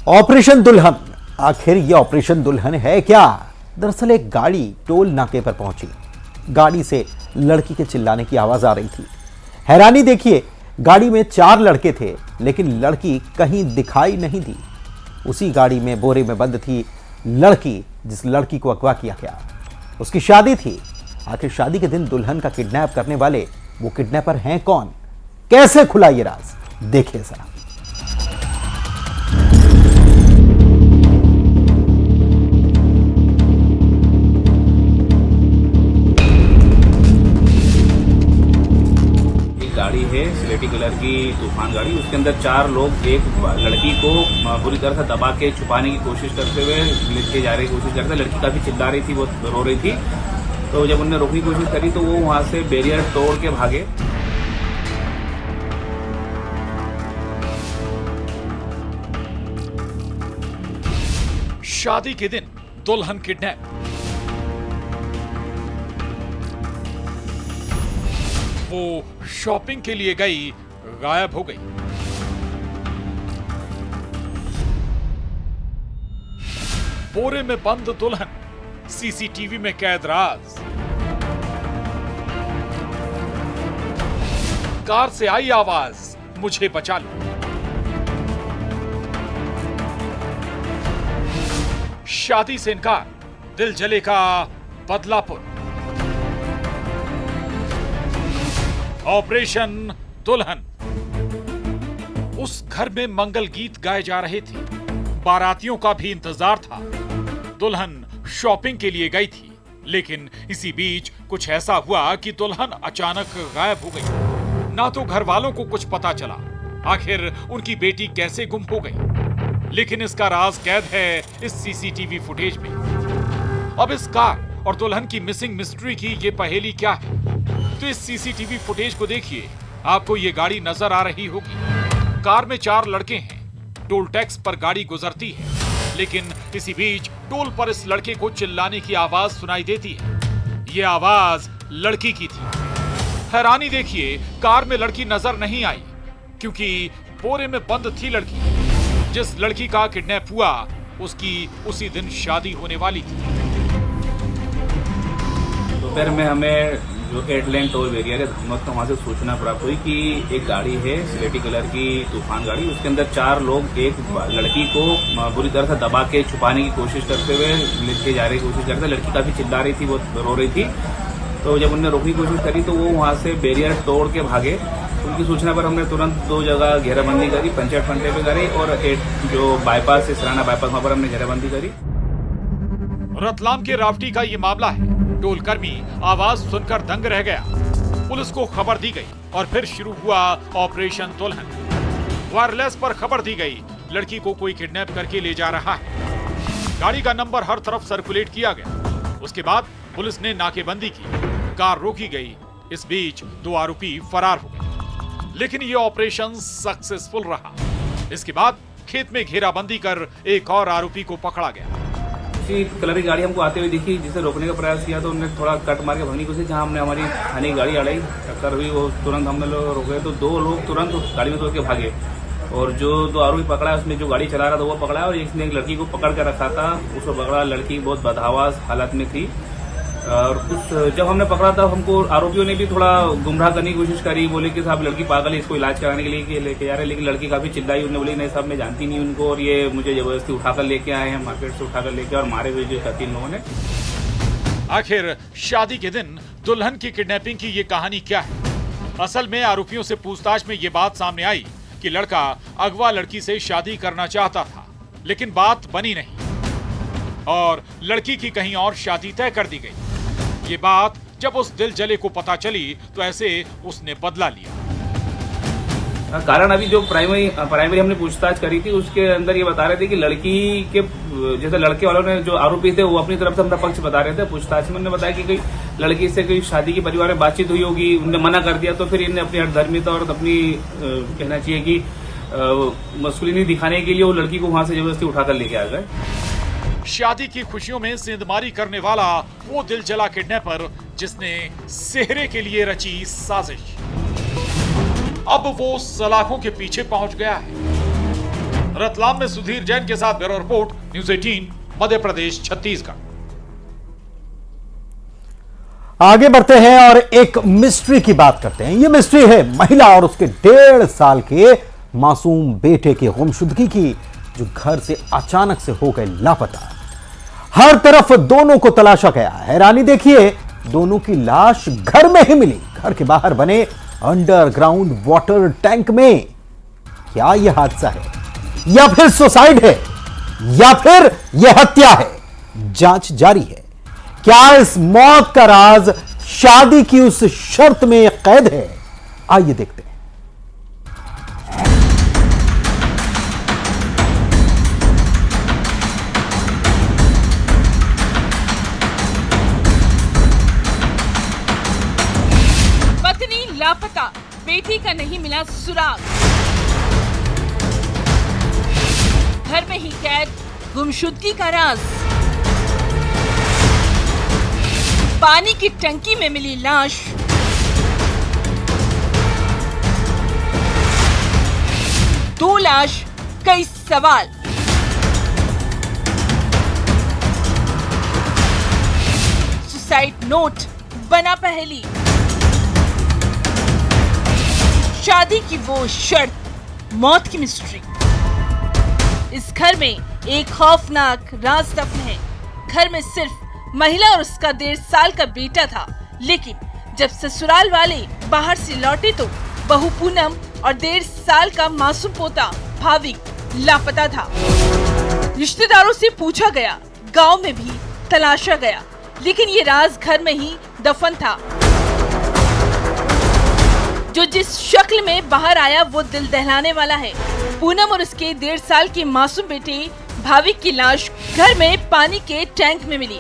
Operation दुल्हन, आखिर ये ऑपरेशन दुल्हन है क्या? दरअसल एक गाड़ी टोल नाके पर पहुंची। गाड़ी से लड़की के चिल्लाने की आवाज आ रही थी। हैरानी देखिए, गाड़ी में 4 लड़के थे, लेकिन लड़की कहीं दिखाई नहीं दी। उसी गाड़ी में बोरे में बंद थी लड़की, जिस लड़की को अगवा किया गया। उसकी शादी थी। आखिर शादी के दिन दुल्हन का किडनैप करने वाले वो किडनैपर हैं कौन? कैसे खुला ये राज, देखिए जरा। गाड़ी है सिलेटी कलर की तूफान गाड़ी, उसके अंदर 4 लोग एक लड़की को बुरी तरह से दबा के छुपाने की कोशिश करते हुए लेके जा रही कोशिश करते। लड़की काफी चिल्ला रही थी, वो रो रही थी। तो जब उन्होंने रोकने की कोशिश करी तो वो वहां से बैरियर तोड़ के भागे। शादी के दिन दुल्हन किडनैप। वो शॉपिंग के लिए गई, गायब हो गई। बोरे में बंद दुल्हन, सीसीटीवी में कैद राज। कार से आई आवाज, मुझे बचा लो। शादी से इनकार, दिल जले का बदलापुर। ऑपरेशन दुल्हन। उस घर में मंगल गीत गाए जा रहे थे, बारातियों का भी इंतजार था। दुल्हन शॉपिंग के लिए गई थी, लेकिन इसी बीच कुछ ऐसा हुआ कि दुल्हन अचानक गायब हो गई। ना तो घर वालों को कुछ पता चला आखिर उनकी बेटी कैसे गुम हो गई, लेकिन इसका राज कैद है इस सीसीटीवी फुटेज में। अब इस कार और दुल्हन की मिसिंग मिस्ट्री की ये पहेली क्या है? तो इस सीसीटीवी फुटेज को देखिए, आपको ये गाड़ी नजर आ रही होगी। कार में 4 लड़के हैं। टोल टैक्स पर गाड़ी गुजरती है, लेकिन इसी बीच टोल पर इस लड़के को चिल्लाने की आवाज सुनाई देती है। ये आवाज लड़की की थी। हैरानी देखिए, कार में लड़की नजर नहीं आई, क्योंकि बोरे में बंद थी लड़की। जिस लड़की का किडनैप हुआ, उसकी उसी दिन शादी होने वाली थी। दोपहर में हमें जो 8 लेन टोल बैरियर है धमक, तो वहां से सूचना प्राप्त हुई कि एक गाड़ी है सिलेटी कलर की तूफान गाड़ी, उसके अंदर 4 लोग एक लड़की को बुरी तरह से दबा के छुपाने की कोशिश करते हुए लेके जा रही कोशिश करते। लड़की काफी चिल्ला रही थी, वो रो रही थी। तो जब उन्होंने रोकने की कोशिश करी तो वो वहां से बैरियर तोड़ के भागे। उनकी सूचना पर हमने तुरंत 2 जगह घेराबंदी करी, पंचायत फंडे पे करी, और एक जो बाईपास है सराना बाईपास, वहां पर हमने घेराबंदी करी। रतलाम के रावटी का ये मामला है। टोल कर्मी आवाज सुनकर दंग रह गया। पुलिस को खबर दी गई और फिर शुरू हुआ ऑपरेशन दुल्हन। वायरलेस पर खबर दी गई, लड़की को कोई किडनैप करके ले जा रहा है। गाड़ी का नंबर हर तरफ सर्कुलेट किया गया। उसके बाद पुलिस ने नाकेबंदी की, कार रोकी गई। इस बीच 2 आरोपी फरार हो गए, लेकिन यह ऑपरेशन सक्सेसफुल रहा। इसके बाद खेत में घेराबंदी कर एक और आरोपी को पकड़ा गया। कलर की गाड़ी हमको आते हुए दिखी, जिसे रोकने का प्रयास किया तो उन्होंने थोड़ा कट मार के भागने की कोशिश, जहां हमने हमारी थाने की गाड़ी अड़ाई, टक्कर हुई। वो तुरंत हमने लोग रोके तो 2 लोग तुरंत गाड़ी में तोड़ के भागे, और जो 2 आरोपी पकड़ा उसमें जो गाड़ी चला रहा था वो पकड़ा, और इसने एक लड़की को पकड़ कर रखा था, उसको पकड़ा। लड़की बहुत बदहवास हालत में थी, और कुछ जब हमने पकड़ा था हमको आरोपियों ने भी थोड़ा गुमराह करने की कोशिश करी। बोले कि साहब लड़की पागल है, इसको इलाज कराने के लिए लेके जा रहे हैं, लेकिन लड़की काफी चिल्लाई। उन्होंने बोली नहीं साहब मैं जानती नहीं उनको, और ये मुझे जबरदस्ती उठाकर लेके आए हैं, मार्केट से उठाकर लेके, और मारे हुए जो 3 लोगों ने। आखिर शादी के दिन दुल्हन की किडनैपिंग की ये कहानी क्या है? असल में आरोपियों से पूछताछ में ये बात सामने आई कि लड़का अगवा लड़की से शादी करना चाहता था, लेकिन बात बनी नहीं और लड़की की कहीं और शादी तय कर दी गई। ये बात जब उस दिल जले को पता चली तो ऐसे उसने बदला लिया। कारण अभी जो प्राइमरी हमने पूछताछ करी थी, उसके अंदर ये बता रहे थे कि लड़की के जैसे लड़के वालों ने जो आरोपी थे वो अपनी तरफ से अपना पक्ष बता रहे थे। पूछताछ में उन्होंने बताया कि कोई लड़की से कोई शादी की परिवार में बातचीत हुई होगी, उन्होंने मना कर दिया, तो फिर इन्हें अपनी हठधर्मिता और अपनी कहना चाहिए कि मस्कुलिनी दिखाने के लिए वो लड़की को वहां से जबरदस्ती उठाकर लेके आ गए। शादी की खुशियों में सेंधमारी करने वाला वो दिल जला किडनैपर जिसने सेहरे के लिए रची साजिश, अब वो सलाखों के पीछे पहुंच गया है। रतलाम में सुधीर जैन के साथ bureau report, news 18, Madhya Pradesh, Chhattisgarh. आगे बढ़ते हैं और एक मिस्ट्री की बात करते हैं। यह मिस्ट्री है महिला और उसके 1.5 साल के मासूम बेटे की गुमशुदगी की, जो घर से अचानक से हो गए लापता। हर तरफ दोनों को तलाशा गया। हैरानी देखिए, दोनों की लाश घर में ही मिली, घर के बाहर बने अंडरग्राउंड वाटर टैंक में। क्या यह हादसा है या फिर सुसाइड है या फिर यह हत्या है? जांच जारी है। क्या इस मौत का राज शादी की उस शर्त में कैद है? आइए देखते हैं। पत्नी लापता, बेटी का नहीं मिला सुराग। घर में ही कैद गुमशुदगी का राज। पानी की टंकी में मिली लाश। दो लाश, कई सवाल। सुसाइड नोट बना पहेली। शादी की वो शर्त, मौत की मिस्ट्री। इस घर में एक खौफनाक राज दफन है। घर में सिर्फ महिला और उसका 1.5 साल का बेटा था, लेकिन जब ससुराल वाले बाहर से लौटे तो बहू पूनम और 1.5 साल का मासूम पोता भाविक लापता था। रिश्तेदारों से पूछा गया, गांव में भी तलाशा गया, लेकिन ये राज घर में ही दफन था। जो जिस शक्ल में बाहर आया वो दिल दहलाने वाला है। पूनम और उसके 1.5 साल के मासूम बेटे भाविक की लाश घर में पानी के टैंक में मिली।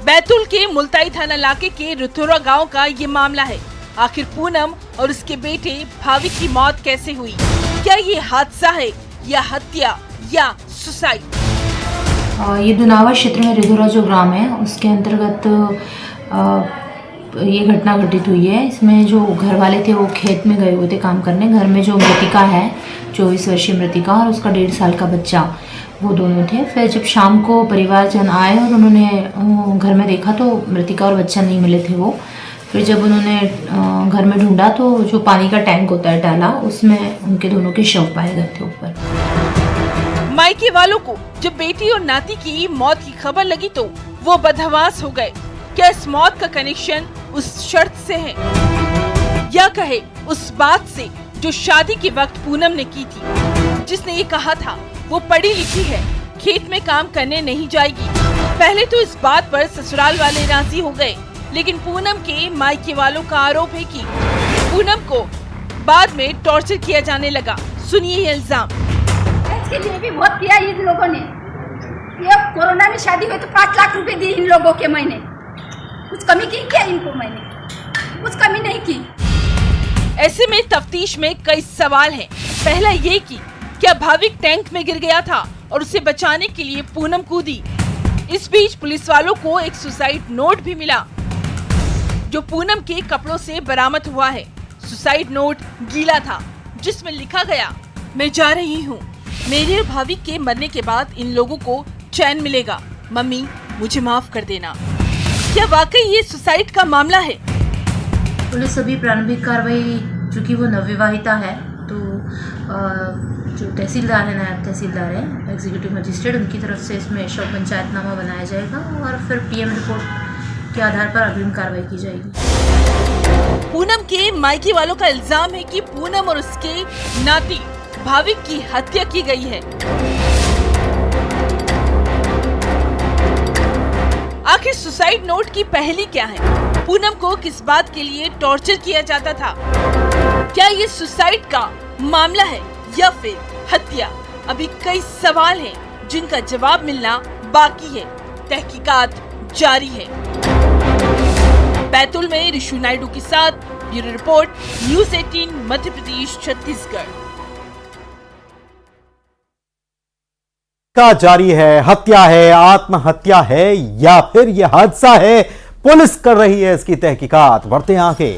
बैतूल के मुल्ताई थाना इलाके के रुथुरा गांव का ये मामला है। आखिर पूनम और उसके बेटे भाविक की मौत कैसे हुई? क्या ये हादसा है या हत्या या सुसाइड? ये दुनावा क्षेत्र में रिधुरा जो ग्राम है उसके अंतर्गत ये घटना घटित हुई है। इसमें जो घर वाले थे वो खेत में गए हुए थे काम करने। घर में जो मृतिका है 24 वर्षीय मृतिका और उसका 1.5 साल का बच्चा, वो दोनों थे। फिर जब शाम को परिवारजन आए और उन्होंने घर में देखा तो मृतिका और बच्चा नहीं मिले थे वो। फिर जब उन्होंने घर में ढूंढा तो जो पानी का टैंक होता है डाला, उसमें उनके दोनों के शव पाए गए थे ऊपर। मायके वालों को जब बेटी और नाती की मौत की खबर लगी तो वो बदहवास हो गए। क्या इस मौत का कनेक्शन उस शर्त से है या कहे उस बात से जो शादी के वक्त पूनम ने की थी, जिसने ये कहा था वो पढ़ी लिखी है, खेत में काम करने नहीं जाएगी। पहले तो इस बात पर ससुराल वाले राजी हो गए, लेकिन पूनम के मायके वालों का आरोप है कि पूनम को बाद में टॉर्चर किया जाने लगा। सुनिए ये इल्जाम। इसके लिए भी बहुत किया इन लोगों ने। ये कोरोना में शादी हुई तो 5 लाख रुपए दिए इन लोगों के महीने। कुछ कमी की क्या इनको? मैंने कुछ कमी नहीं की। ऐसे में तफ्तीश में कई सवाल हैं। पहला ये कि क्या भाविक टैंक में गिर गया था और उसे बचाने के लिए पूनम कूदी? इस बीच पुलिस वालों को एक सुसाइड नोट भी मिला जो पूनम के कपड़ों से बरामद हुआ है। सुसाइड नोट गीला था जिसमें लिखा गया, मैं जा रही हूँ, मेरे और भाविक के मरने के बाद इन लोगों को चैन मिलेगा, मम्मी मुझे माफ कर देना। क्या वाकई ये सुसाइड का मामला है? पुलिस अभी प्रारंभिक कार्रवाई, चूँकि वो नवविवाहिता है तो जो तहसीलदार है, नायब तहसीलदार है, एग्जीक्यूटिव मजिस्ट्रेट, उनकी तरफ से इसमें शव पंचायतनामा बनाया जाएगा और फिर पीएम रिपोर्ट के आधार पर अग्रिम कार्रवाई की जाएगी। पूनम के मायके वालों का इल्जाम है कि पूनम और उसके नाती भाविक की हत्या की गई है। आखिर सुसाइड नोट की पहेली क्या है? पूनम को किस बात के लिए टॉर्चर किया जाता था? क्या ये सुसाइड का मामला है या फिर हत्या? अभी कई सवाल हैं जिनका जवाब मिलना बाकी है। तहकीकात जारी है। बैतूल में ऋषु नायडू के साथ bureau report, news 18 Madhya Pradesh, Chhattisgarh. का जारी है। हत्या है, आत्महत्या है या फिर यह हादसा है? पुलिस कर रही है इसकी तहकीकात। बढ़ते हैं आगे।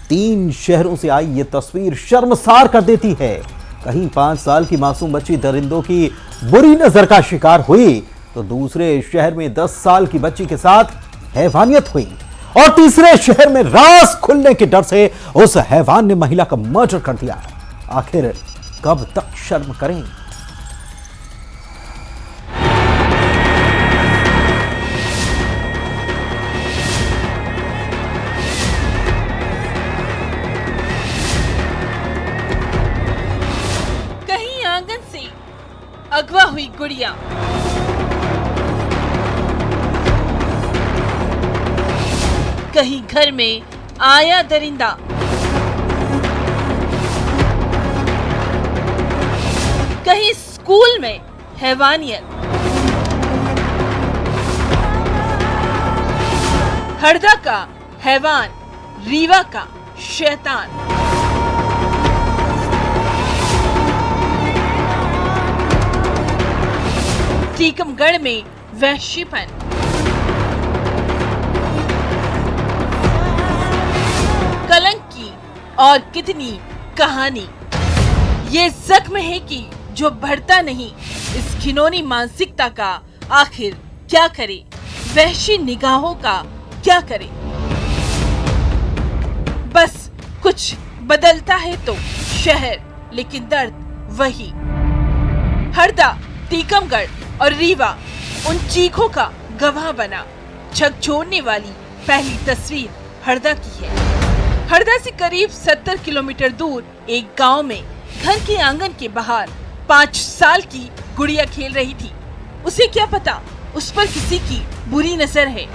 3 शहरों से आई ये तस्वीर शर्मसार कर देती है। कहीं 5 साल की मासूम बच्ची दरिंदों की बुरी नजर का शिकार हुई तो दूसरे शहर में 10 साल की बच्ची के साथ हैवानियत हुई और तीसरे शहर में राज खुलने के डर से उस हैवान ने महिला का मर्डर कर दिया। आखिर कब तक शर्म करें? कहीं आंगन से अगवा हुई गुड़िया, कहीं घर में आया दरिंदा, कहीं स्कूल में हैवानियत। हरदा का हैवान, रीवा का शैतान। टीकमगढ़ में वहशीपन। कलंक की और कितनी कहानी। ये जख्म है कि जो बढ़ता नहीं। इस घिनौनी मानसिकता का आखिर क्या करे? वहशी निगाहों का क्या करे? बस कुछ बदलता है तो शहर, लेकिन दर्द वही। हरदा, टीकमगढ़ और रीवा उन चीखों का गवाह बना। झकझोरने वाली पहली तस्वीर हरदा की है। हरदा से करीब 70 किलोमीटर दूर एक गांव में घर के आंगन के बाहर 5 साल की गुड़िया खेल रही थी। उसे क्या पता उस पर किसी की बुरी नजर है।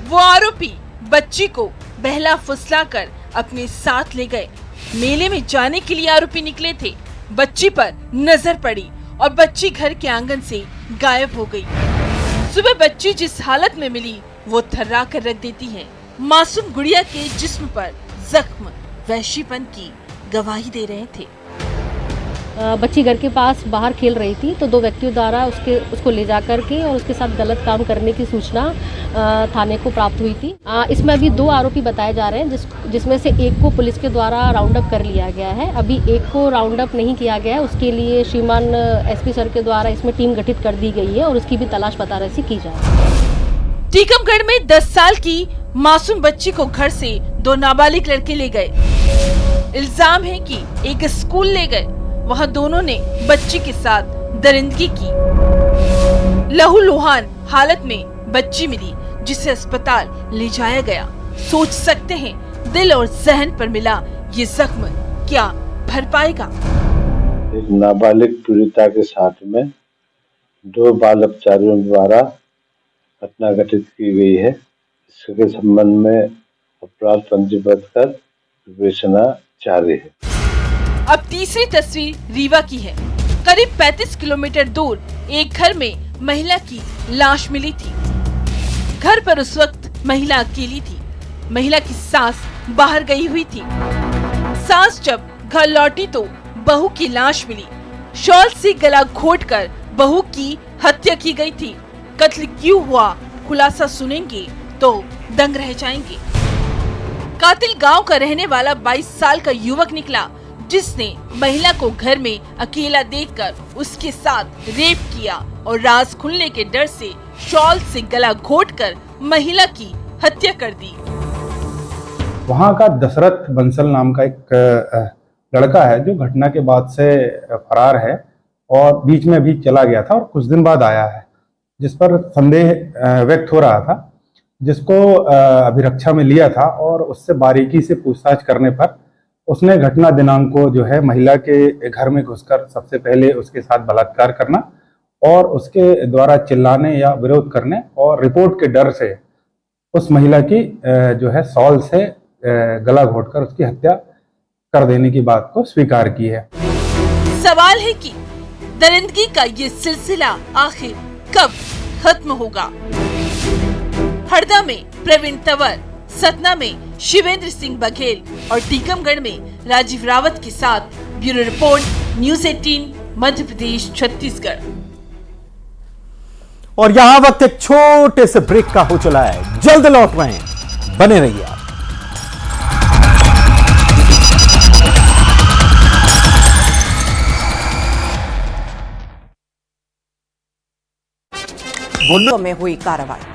वो आरोपी बच्ची को बहला फुसलाकर अपने साथ ले गए। मेले में जाने के लिए आरोपी निकले थे। बच्ची पर नजर पड़ी और बच्ची घर के आंगन से गायब हो गई। सुबह बच्ची जिस हालत में मिली वो थर्रा कर रख देती है। मासूम गुड़िया के जिस्म पर जख्म वहशीपन की गवाही दे रहे थे। बच्ची घर के पास बाहर खेल रही थी तो 2 व्यक्तियों द्वारा उसको ले जा कर के और उसके साथ गलत काम करने की सूचना थाने को प्राप्त हुई थी। इसमें अभी 2 आरोपी बताए जा रहे हैं जिसमें से एक को पुलिस के द्वारा राउंड अप कर लिया गया है। अभी एक को राउंड अप नहीं किया गया है। उसके लिए श्रीमान एसपी सर के द्वारा इसमें टीम गठित कर दी गई है और उसकी भी तलाश पता रसी की जा रही है। टीकमगढ़ में 10 साल की मासूम बच्ची को घर से 2 नाबालिग लड़के ले गए। इल्जाम है कि एक स्कूल ले गए। वहां दोनों ने बच्ची के साथ दरिंदगी की। लहूलुहान हालत में बच्ची मिली जिसे अस्पताल ले जाया गया। सोच सकते हैं दिल और जहन पर मिला ये जख्म क्या भर पाएगा? एक नाबालिग पीड़िता के साथ में 2 बाल अपचारियों द्वारा घटना घटित की गई है। इसके संबंध में अपराध पंजीबद्ध कर विवेचना जारी है। अब तीसरी तस्वीर रीवा की है। करीब 35 किलोमीटर दूर एक घर में महिला की लाश मिली थी। घर पर उस वक्त महिला अकेली थी। महिला की सास बाहर गई हुई थी। सास जब घर लौटी तो बहू की लाश मिली। शॉल से गला घोटकर बहू की हत्या की गई थी। कत्ल क्यों हुआ खुलासा सुनेंगे तो दंग रह जाएंगे। कातिल गांव का रहने वाला 22 साल का युवक निकला जिसने महिला को घर में अकेला देखकर उसके साथ रेप किया और राज खुलने के डर से शॉल से गला घोटकर महिला की हत्या कर दी। वहाँ का दशरथ बंसल नाम का एक लड़का है जो घटना के बाद से फरार है और बीच में भी चला गया था और कुछ दिन बाद आया है, जिस पर संदेह व्यक्त हो रहा था, जिसको अभिरक्षा में लिया था और उससे बारीकी से पूछताछ करने पर उसने घटना दिनांक को जो है महिला के घर में घुसकर सबसे पहले उसके साथ बलात्कार करना और उसके द्वारा चिल्लाने या विरोध करने और रिपोर्ट के डर से उस महिला की जो है शॉल से गला घोटकर उसकी हत्या कर देने की बात को स्वीकार की है। सवाल है कि दरिंदगी का ये सिलसिला आखिर कब खत्म होगा? हरदा में प्रवीण तंवर, सतना में शिवेंद्र सिंह बघेल और टीकमगढ़ में राजीव रावत के साथ bureau report, news 18, Madhya Pradesh, Chhattisgarh. और यहाँ वक्त एक छोटे से ब्रेक का हो चला है। जल्द लौट रहे हैं, बने रहिए आप। भुन्नो में हुई कार्रवाई।